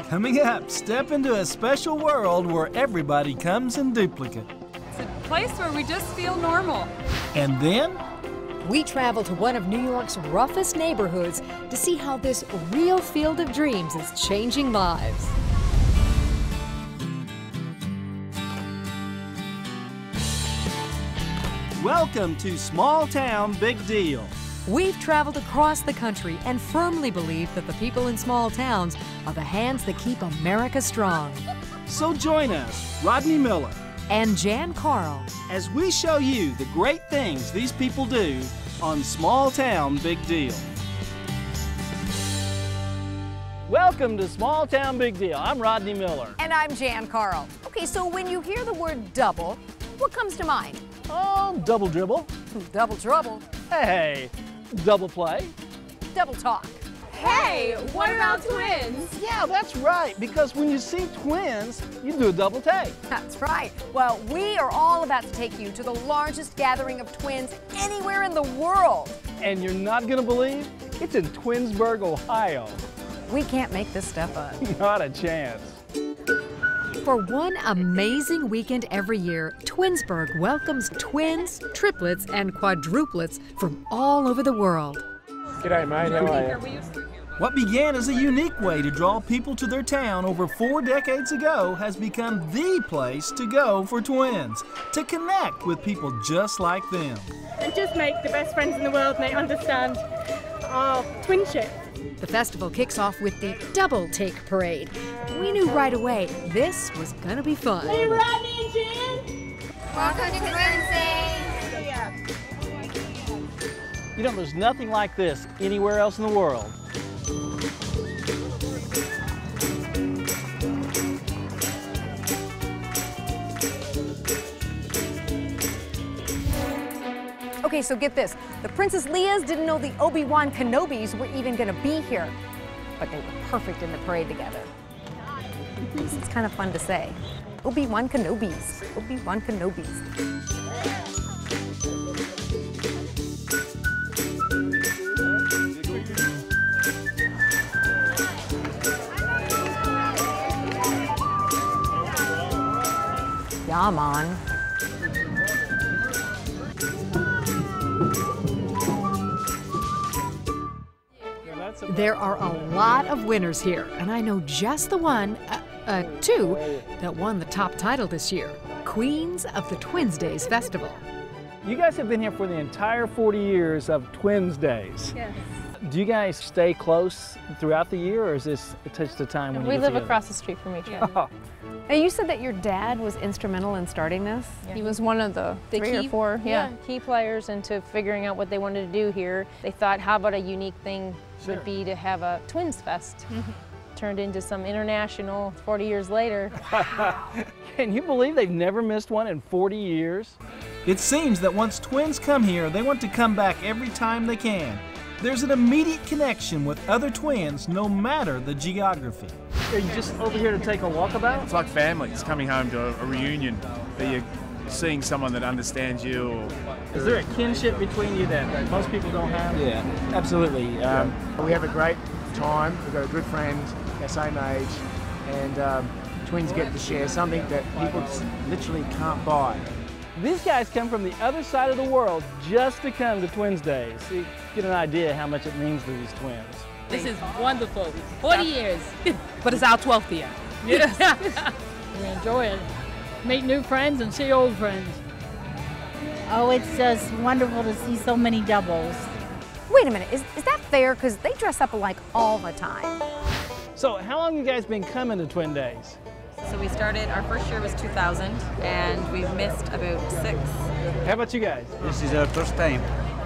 Coming up, step into a special world where everybody comes in duplicate. It's a place where we just feel normal. And then, we travel to one of New York's roughest neighborhoods to see how this real field of dreams is changing lives. welcome to Small Town Big Deal. We've traveled across the country and firmly believe that the people in small towns are the hands that keep America strong. So join us, Rodney Miller, and Jan Carl, as we show you the great things these people do on Small Town Big Deal. Welcome to Small Town Big Deal. I'm Rodney Miller. And I'm Jan Carl. Okay, so when you hear the word double, what comes to mind? Oh, double dribble. Double trouble. Hey, double play. Double talk. Hey, what about twins? Yeah, that's right, because when you see twins, you do a double take. That's right. Well, we are all about to take you to the largest gathering of twins anywhere in the world. And you're not gonna believe, it's in Twinsburg, Ohio. We can't make this stuff up. Not a chance. For one amazing weekend every year, Twinsburg welcomes twins, triplets, and quadruplets from all over the world. G'day, mate. How are you? What began as a unique way to draw people to their town over 4 decades ago has become the place to go for twins, to connect with people just like them. And just make the best friends in the world, and they understand our twinship. The festival kicks off with the Double Take Parade. We knew right away this was gonna be fun. Hey, Rodney and Jan! Welcome to Diersing! You know, there's nothing like this anywhere else in the world. Okay, so get this. The Princess Leias didn't know the Obi-Wan Kenobis were even gonna be here, but they were perfect in the parade together. It's kind of fun to say. Obi-Wan Kenobis. Obi-Wan Kenobis. Yeah, man. There are a lot of winners here, and I know just the one, two, that won the top title this year, Queens of the Twins Days Festival. You guys have been here for the entire 40 years of Twins Days. Yes. Do you guys stay close throughout the year, or is this just a time when you We get live together? across the street from each other. Oh. Now, you said that your dad was instrumental in starting this? He was one of the three or four key players into figuring out what they wanted to do here. They thought, how about a unique thing would be to have a Twins Fest. Turned into some international 40 years later. Can you believe they've never missed one in 40 years? It seems that once twins come here, they want to come back every time they can. There's an immediate connection with other twins, no matter the geography. Are you just over here to take a walkabout? It's like family. It's coming home to a reunion, that you're seeing someone that understands you. Is there a kinship between you that most people don't have? Yeah, absolutely. We have a great time. We've got a good friend, our same age, and twins get to share something that people just literally can't buy. These guys come from the other side of the world just to come to Twins Days. So you get an idea how much it means to these twins. This is wonderful. 40 years. But it's our 12th year. Yes. We enjoy it. Meet new friends and see old friends. Oh, it's just wonderful to see so many doubles. Wait a minute, is that fair? Because they dress up alike all the time. So how long have you guys been coming to Twin Days? So we started, our first year was 2000, and we've missed about 6. How about you guys? This is our first time.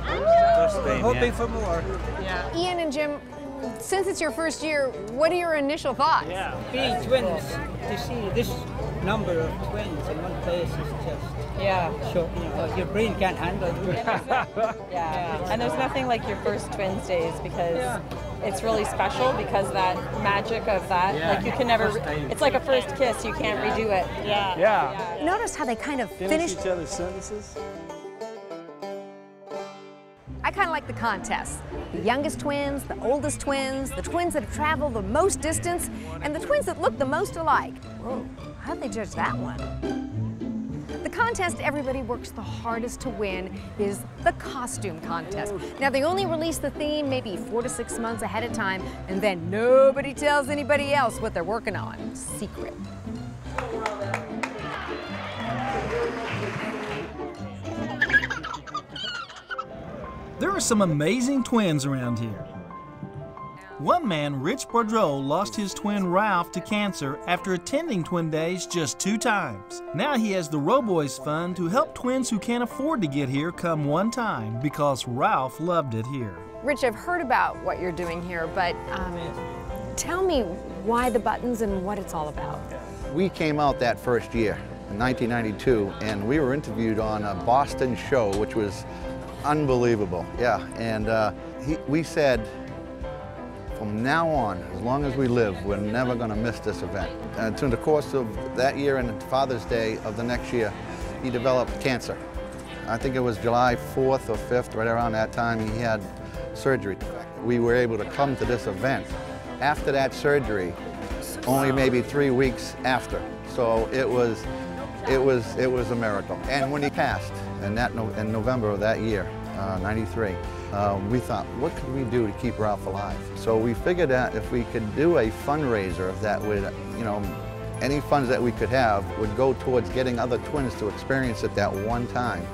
First time, hoping for more. Yeah. Ian and Jim, since it's your first year, what are your initial thoughts? Yeah. Being twins, to see this number of twins in one place is just... So, you know, your brain can't handle it. And there's nothing like your first Twins Days because it's really special because that magic of that, like you can never, it's like a first kiss, you can't redo it. Yeah. Notice how they kind of finish each other's sentences? I kind of like the contest. The youngest twins, the oldest twins, the twins that have traveled the most distance, and the twins that look the most alike. Whoa, how do they judge that one? The contest everybody works the hardest to win is the costume contest. Now, they only release the theme maybe 4 to 6 months ahead of time, and then nobody tells anybody else what they're working on. Secret. There are some amazing twins around here. One man, Rich Beudreau, lost his twin Ralph to cancer after attending Twin Days just 2 times. Now he has the Reau Boys Fund to help twins who can't afford to get here come one time because Ralph loved it here. Rich, I've heard about what you're doing here, but tell me why the buttons and what it's all about. We came out that first year, in 1992, and we were interviewed on a Boston show, which was unbelievable. Yeah, and we said, from now on, as long as we live, we're never going to miss this event. And through the course of that year and Father's Day of the next year, he developed cancer. I think it was July 4th or 5th, right around that time, he had surgery. We were able to come to this event after that surgery, only maybe 3 weeks after. So it was a miracle. And when he passed, in November of that year, 93, we thought, what could we do to keep Ralph alive? So we figured that if we could do a fundraiser that would, you know, any funds that we could have would go towards getting other twins to experience it that one time,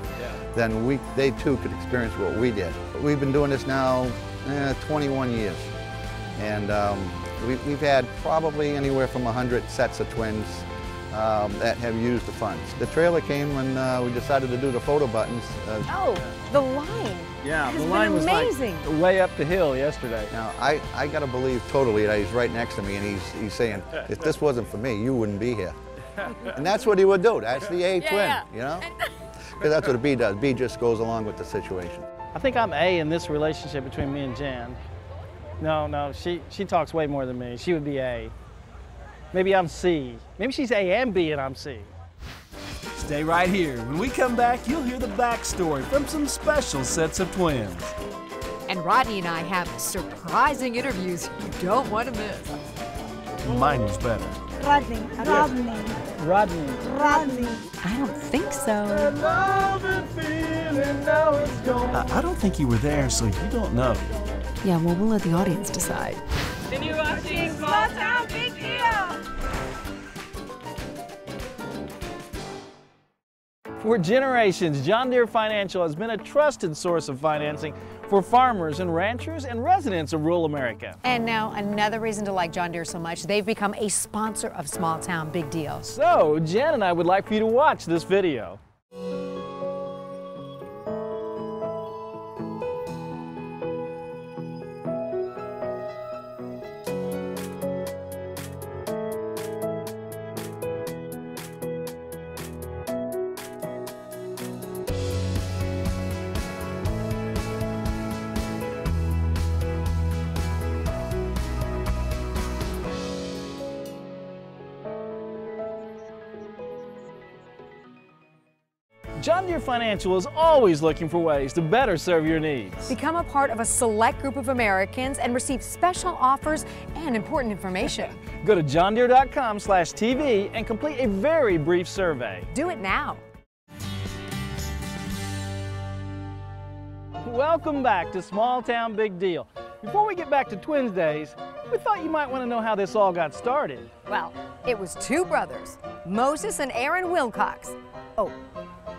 then they too could experience what we did. We've been doing this now 21 years, and we've had probably anywhere from 100 sets of twins that have used the funds. The trailer came when we decided to do the photo buttons. Oh, the line. Yeah, the line was amazing. Like way up the hill yesterday. Now, I got to believe totally that he's right next to me and he's saying, if this wasn't for me, you wouldn't be here. And that's what he would do. That's the A twin, you know? Because that's what a B does. B just goes along with the situation. I think I'm A in this relationship between me and Jan. No, she talks way more than me. She would be A. Maybe I'm C. Maybe she's A and B and I'm C. Stay right here. When we come back, you'll hear the backstory from some special sets of twins. And Rodney and I have surprising interviews you don't want to miss. Mine was better. Rodney. I don't think so. I don't think you were there, so you don't know. Yeah, well, we'll let the audience decide. Then you're watching Small Town Big Deal. For generations, John Deere Financial has been a trusted source of financing for farmers and ranchers and residents of rural America. And now another reason to like John Deere so much, they've become a sponsor of Small Town Big Deal. So, Jen and I would like for you to watch this video. John Deere Financial is always looking for ways to better serve your needs. Become a part of a select group of Americans and receive special offers and important information. Go to johndeere.com/TV and complete a very brief survey. Do it now. Welcome back to Small Town Big Deal. Before we get back to Twins Days, we thought you might want to know how this all got started. Well, it was 2 brothers, Moses and Aaron Wilcox. Oh,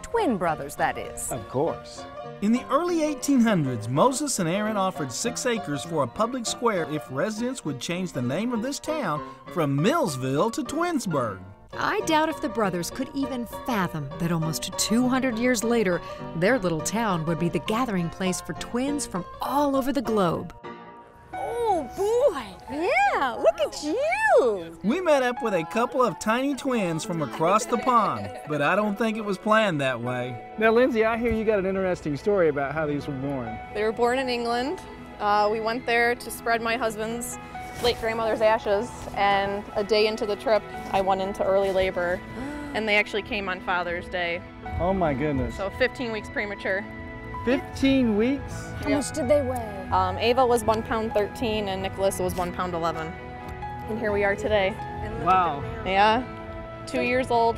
twin brothers, that is. Of course. In the early 1800s, Moses and Aaron offered 6 acres for a public square if residents would change the name of this town from Millsville to Twinsburg. I doubt if the brothers could even fathom that almost 200 years later, their little town would be the gathering place for twins from all over the globe. Oh, boy. Yeah, look at you. We met up with a couple of tiny twins from across the pond, but I don't think it was planned that way. Now, Lindsay, I hear you got an interesting story about how these were born. They were born in England. We went there to spread my husband's late grandmother's ashes, and a day into the trip, I went into early labor, and they actually came on Father's Day. Oh my goodness. So 15 weeks premature. 15 weeks? How much did they weigh? Ava was 1 pound 13 and Nicholas was 1 pound 11. And here we are today. Wow. Yeah, 2 years old.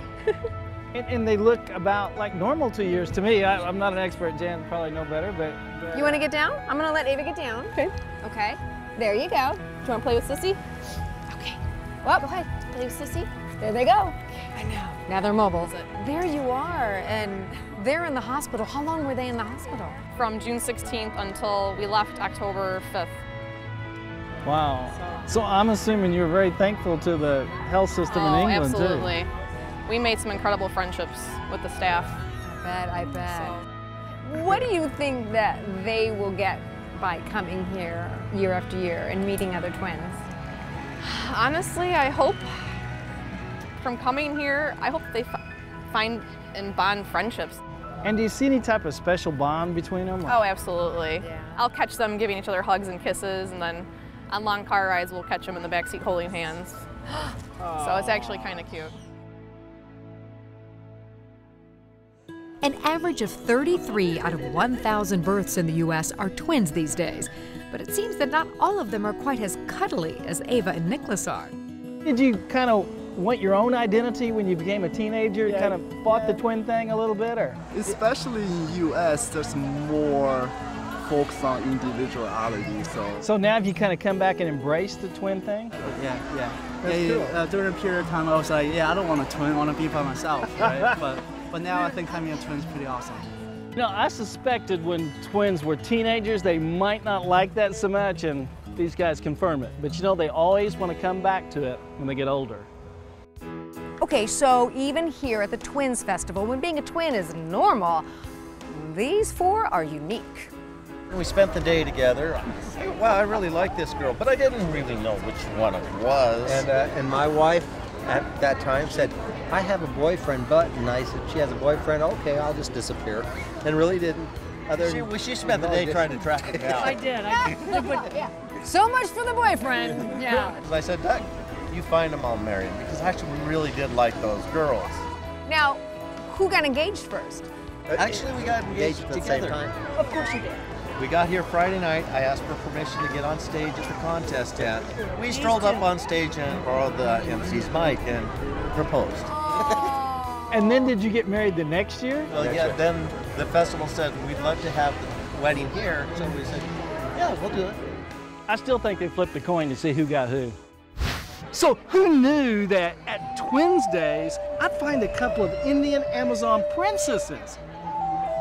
And they look about like normal 2 years to me. I'm not an expert, Jan probably know better, but... You want to get down? I'm going to let Ava get down. Okay. Okay. There you go. Do you want to play with Sissy? Okay. Well, go ahead. Play with Sissy? There they go. I know. Now they're mobile. There you are, and they're in the hospital. How long were they in the hospital? From June 16th until we left October 5th. Wow. So I'm assuming you were very thankful to the health system in England, absolutely. We made some incredible friendships with the staff. I bet. What do you think that they will get by coming here year after year and meeting other twins? Honestly, I hope from coming here, I hope they find and bond friendships. And do you see any type of special bond between them? Oh, absolutely. Yeah. I'll catch them giving each other hugs and kisses, and then on long car rides, we'll catch them in the backseat holding hands. So it's actually kind of cute. An average of 33 out of 1,000 births in the U.S. are twins these days, but it seems that not all of them are quite as cuddly as Ava and Nicholas are. Did you kind of want your own identity when you became a teenager? Yeah, kind of fought the twin thing a little bit, or? Especially in the U.S., there's more focus on individuality, so. So now have you kind of come back and embraced the twin thing? Yeah. That's cool. During a period of time, I was like, yeah, I don't want a twin, I want to be by myself, right? But now I think having a twin is pretty awesome. You know, I suspected when twins were teenagers, they might not like that so much, and these guys confirm it. But you know, they always want to come back to it when they get older. Okay, so even here at the Twins Festival, when being a twin is normal, these four are unique. We spent the day together. I said, wow, I really like this girl, but I didn't really know which one it was. And my wife at that time said, I have a boyfriend, but, and I said, she has a boyfriend, okay, I'll just disappear. And really didn't. She spent the day trying to track it down. I did. Yeah. So much for the boyfriend. Yeah. I said, Doug, you find them, I'll marry them, because actually we really did like those girls. Now, who got engaged first? Actually, we got engaged at the same time. Of course you did. We got here Friday night. I asked for permission to get on stage at the contest tent. We strolled up on stage and borrowed the MC's mic and proposed. And then did you get married the next year? Well, yeah, then the festival said, we'd love to have the wedding here. So we said, yeah, we'll do it. I still think they flipped the coin to see who got who. So who knew that at Twins Days, I'd find a couple of Indian Amazon princesses?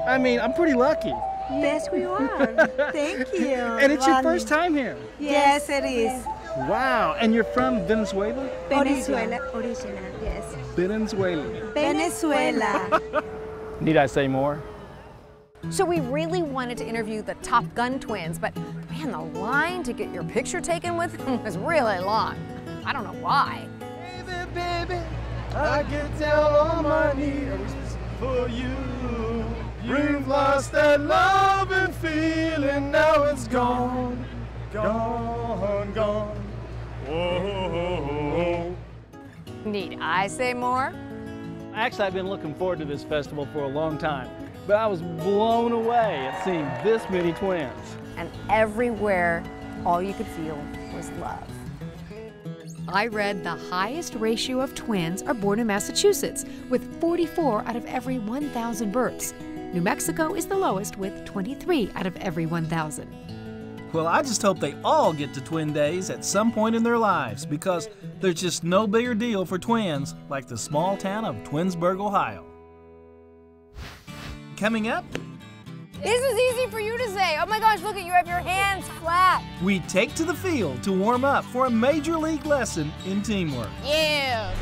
I mean, I'm pretty lucky. Yes, we are. Thank you. And it's your first time here? Yes, it is. Wow. And you're from Venezuela? Venezuela, original, yes. Venezuela. Venezuela. Need I say more? So we really wanted to interview the Top Gun twins, but man, the line to get your picture taken with them was really long. I don't know why. Baby, baby, I get down on my knees for you. You've lost that love and feeling, now it's gone, gone, gone. Whoa. Need I say more? Actually, I've been looking forward to this festival for a long time, but I was blown away at seeing this many twins. And everywhere, all you could feel was love. I read the highest ratio of twins are born in Massachusetts, with 44 out of every 1,000 births. New Mexico is the lowest, with 23 out of every 1,000. Well, I just hope they all get to Twin Days at some point in their lives, because there's just no bigger deal for twins like the small town of Twinsburg, Ohio. Coming up, this is easy for you to say. Oh my gosh, look at you, have your hands flat. We take to the field to warm up for a major league lesson in teamwork. Yeah.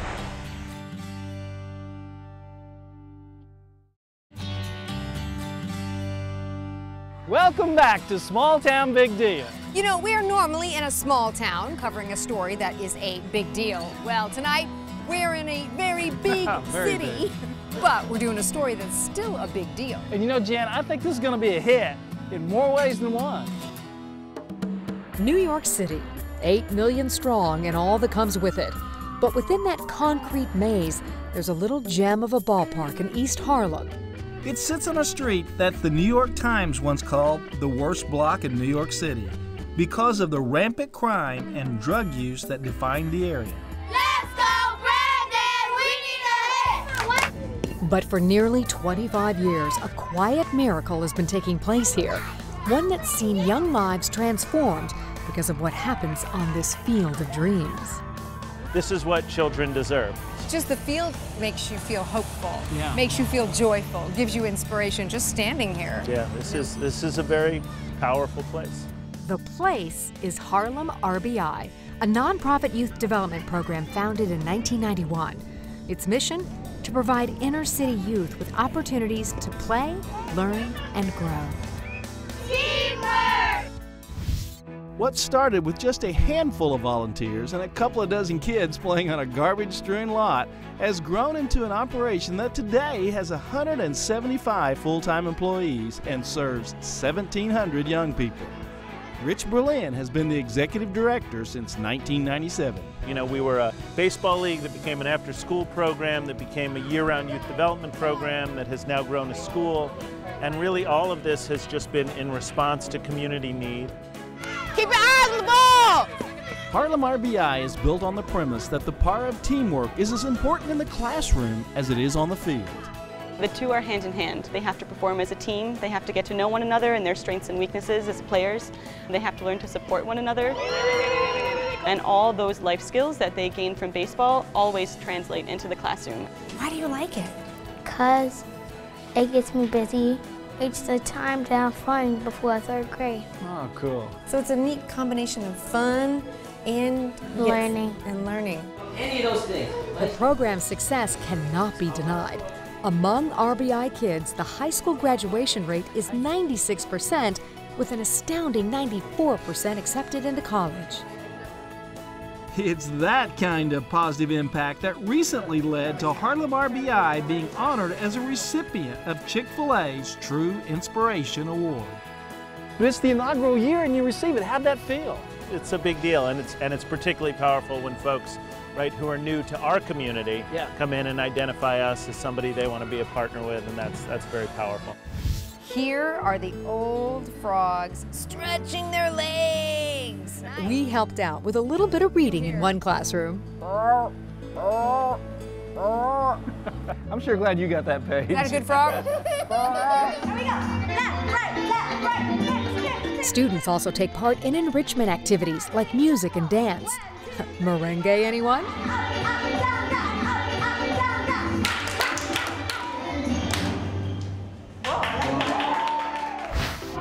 Welcome back to Small Town Big Deal. You know, we are normally in a small town covering a story that is a big deal. Well, tonight we're in a very big city, but we're doing a story that's still a big deal. And you know, Jan, I think this is going to be a hit in more ways than one. New York City, 8 million strong and all that comes with it. But within that concrete maze, there's a little gem of a ballpark in East Harlem. It sits on a street that the New York Times once called the worst block in New York City because of the rampant crime and drug use that defined the area. Let's go, Brandon! We need a hit! But for nearly 25 years, a quiet miracle has been taking place here, one that's seen young lives transformed because of what happens on this field of dreams. This is what children deserve. Just the field makes you feel hopeful, Yeah. makes you feel joyful, gives you inspiration just standing here. Yeah, this is a very powerful place. The place is Harlem RBI, a nonprofit youth development program founded in 1991. Its mission? To provide inner city youth with opportunities to play, learn, and grow. Teamwork! What started with just a handful of volunteers and a couple of dozen kids playing on a garbage-strewn lot has grown into an operation that today has 175 full-time employees and serves 1,700 young people. Rich Berlin has been the executive director since 1997. You know, we were a baseball league that became an after-school program, that became a year-round youth development program, that has now grown a school. And really all of this has just been in response to community need. Keep your eyes on the ball! Harlem RBI is built on the premise that the power of teamwork is as important in the classroom as it is on the field. The two are hand in hand. They have to perform as a team. They have to get to know one another and their strengths and weaknesses as players. They have to learn to support one another. And all those life skills that they gain from baseball always translate into the classroom. Why do you like it? Because it gets me busy. It's the time to have fun before 3rd grade. Oh, cool. So it's a neat combination of fun and Learning. Any of those things. The program's success cannot be denied. Among RBI kids, the high school graduation rate is 96%, with an astounding 94% accepted into college. It's that kind of positive impact that recently led to Harlem RBI being honored as a recipient of Chick-fil-A's True Inspiration Award. It's the inaugural year and you receive it. How'd that feel? It's a big deal, and it's particularly powerful when folks, right, who are new to our community come in and identify us as somebody they want to be a partner with, and that's very powerful. Here are the old frogs stretching their legs. We helped out with a little bit of reading in one classroom. I'm sure glad you got that page. Is that a good frog? Here we go. Left, right, left. Students also take part in enrichment activities like music and dance. Merengue, anyone?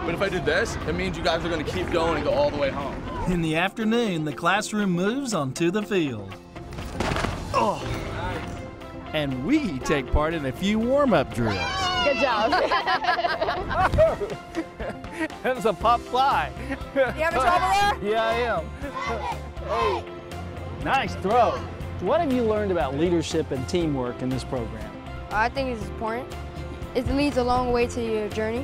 But if I do this, it means you guys are going to keep going and go all the way home. In the afternoon, the classroom moves onto the field. Oh. And we take part in a few warm-up drills. Good job. That was a pop fly. You having trouble there? Yeah, I am. Hey, nice throw. What have you learned about leadership and teamwork in this program? I think it's important. It leads a long way to your journey.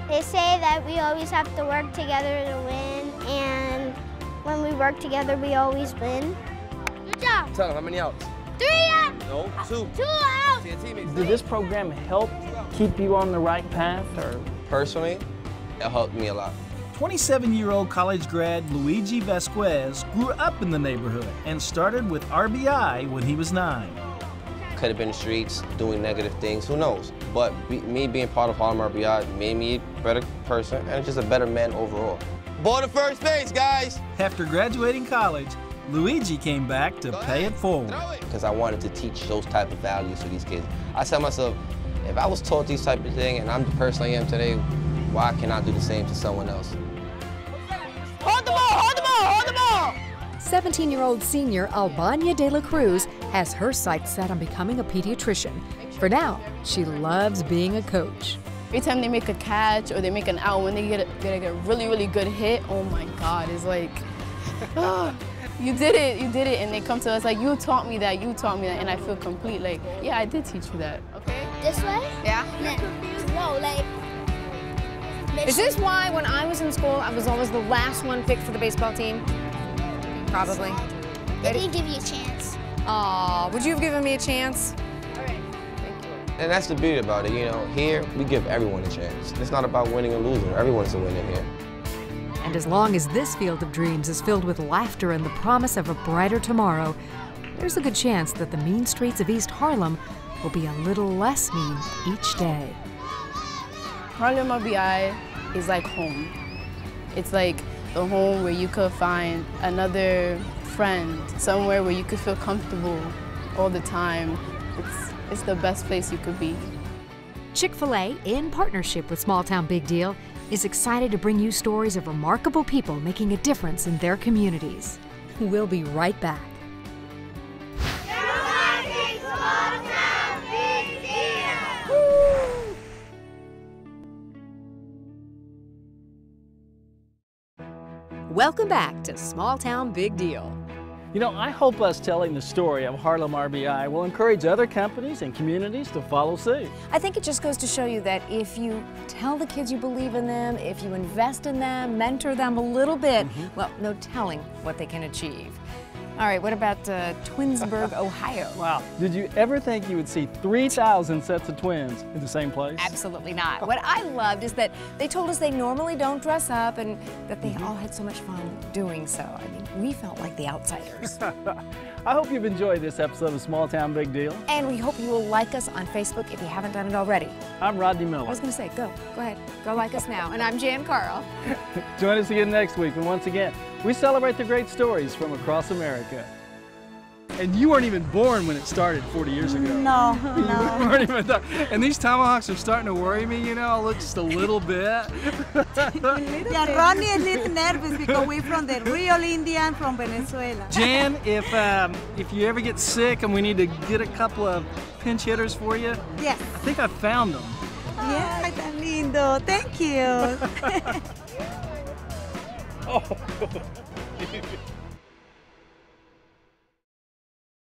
They say that we always have to work together to win, and when we work together, we always win. Good job. Tell them how many outs? 3 outs. No, 2. 2 outs. Did this program help keep you on the right path? Or? Personally, it helped me a lot. 27-year-old college grad Luigi Vasquez grew up in the neighborhood and started with RBI when he was 9. Could have been in the streets doing negative things, who knows? But me being part of Harlem RBI made me a better person and just a better man overall. Ball to first base, guys! After graduating college, Luigi came back to pay it forward. Because I wanted to teach those type of values to these kids. I said to myself, if I was taught these type of things and I'm the person I am today, why can't I do the same to someone else? Hold the ball, hold the ball, hold the ball! 17-year-old senior Albhanya de la Cruz has her sights set on becoming a pediatrician. For now, she loves being a coach. Every time they make a catch or they make an out, when they get a really, really good hit, oh my God, it's like, oh, you did it, and they come to us like, you taught me that, and I feel complete, like, yeah, I did teach you that, okay? This way? Yeah. No, like... Is this why when I was in school, I was always the last one picked for the baseball team? Probably. They didn't give you a chance. Aw, would you have given me a chance? All right, thank you. And that's the beauty about it, you know. Here, we give everyone a chance. It's not about winning or losing. Everyone's a winner here. And as long as this field of dreams is filled with laughter and the promise of a brighter tomorrow, there's a good chance that the mean streets of East Harlem will be a little less mean each day. Harlem RBI is like home. It's like the home where you could find another friend, somewhere where you could feel comfortable all the time. It's the best place you could be. Chick-fil-A, in partnership with Small Town Big Deal, is excited to bring you stories of remarkable people making a difference in their communities. We'll be right back. Welcome back to Small Town Big Deal. You know, I hope us telling the story of Harlem RBI will encourage other companies and communities to follow suit. I think it just goes to show you that if you tell the kids you believe in them, if you invest in them, mentor them a little bit, well, no telling what they can achieve. All right, what about Twinsburg, Ohio? Wow. Did you ever think you would see 3,000 sets of twins in the same place? Absolutely not. What I loved is that they told us they normally don't dress up and that they all had so much fun doing so. I mean, we felt like the outsiders. I hope you've enjoyed this episode of Small Town Big Deal. And we hope you will like us on Facebook if you haven't done it already. I'm Rodney Miller. I was going to say, go ahead. Go like us now. And I'm Jan Carl. Join us again next week when once again, we celebrate the great stories from across America. And you weren't even born when it started 40 years ago. No, You no. weren't even and these tomahawks are starting to worry me, you know. I look just a little bit. Yeah, Ronnie is a little nervous because we're from the real Indian from Venezuela. Jan, if you ever get sick and we need to get a couple of pinch hitters for you, Yes. I think I found them. Yeah, tan lindo. Thank you. Oh.